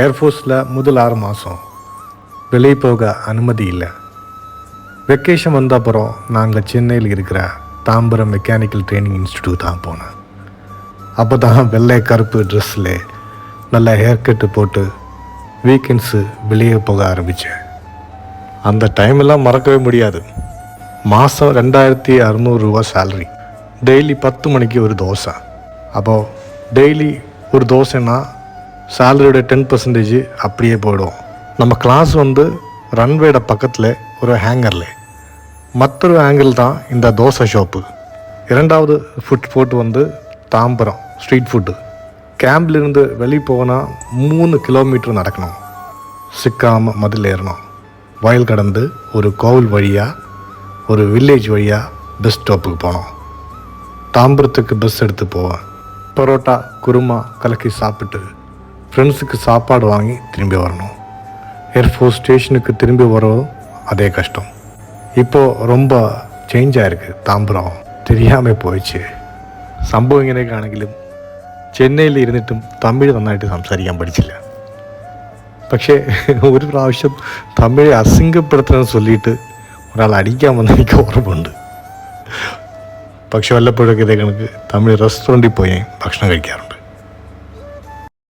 ஏர்ஃபோர்ஸில் முதல் 6 மாதம் வெளியே போக அனுமதி இல்லை. வெக்கேஷன் வந்த அப்புறம் நாங்கள் சென்னையில் இருக்கிற தாம்பரம் மெக்கானிக்கல் ட்ரைனிங் இன்ஸ்டிடியூட் தான் போனேன். அப்போ தான் வெள்ளை கருப்பு ட்ரெஸ்ஸில் நல்ல ஹேர் கட்டு போட்டு வீக்கெண்ட்ஸு வெளியே போக ஆரம்பித்தேன். அந்த டைமெல்லாம் மறக்கவே முடியாது. மாதம் 2600 ரூபா சேலரி, டெய்லி 10 மணிக்கு ஒரு தோசை. அப்போது டெய்லி ஒரு தோசைன்னா சேலரியோட 10% அப்படியே போயிடும். நம்ம கிளாஸ் ரன்வேட பக்கத்தில் ஒரு ஹேங்கரில், மற்றொரு ஆங்கிள் தான் இந்த தோசை ஷாப்பு. 2வது food spot Tambaram street food. கேம்ப்லேருந்து வெளியே போனால் 3 கிலோமீட்டர் நடக்கணும். சிக்காமல் மதில் ஏறணும், வயல் கடந்து ஒரு கோவில் வழியாக ஒரு வில்லேஜ் வழியாக பஸ் ஸ்டாப்புக்கு போனோம். தாம்பரத்துக்கு பஸ் எடுத்து போவேன். பரோட்டா குருமா கலக்கி சாப்பிட்டு ஃப்ரெண்ட்ஸுக்கு சாப்பாடு வாங்கி திரும்பி வரணும். ஏர்ஃபோர்ஸ் ஸ்டேஷனுக்கு திரும்பி வரவும் அதே கஷ்டம். இப்போது ரொம்ப ചേഞ്ച് ആയിരിക്ക്. താമ്പരം தெரியாமல் പോയിച്ച്. സംഭവം ഇങ്ങനെയൊക്കെ ആണെങ്കിലും ചെന്നൈയിൽ ഇരുന്നിട്ടും തമിഴ് നന്നായിട്ട് സംസാരിക്കാൻ പഠിച്ചില്ല. പക്ഷേ ഒരു പ്രാവശ്യം തമിഴ് അസിംഗപ്പെടുത്തണമെന്ന് ചൊല്ലിയിട്ട് ഒരാൾ അടിക്കാൻ വന്ന എനിക്ക് ഓർമ്മയുണ്ട്. പക്ഷെ വല്ലപ്പോഴൊക്കെ ഇതേ കണക്ക് തമിഴ് റെസ്റ്റോറൻറ്റിൽ പോയി ഭക്ഷണം കഴിക്കാറുണ്ട്.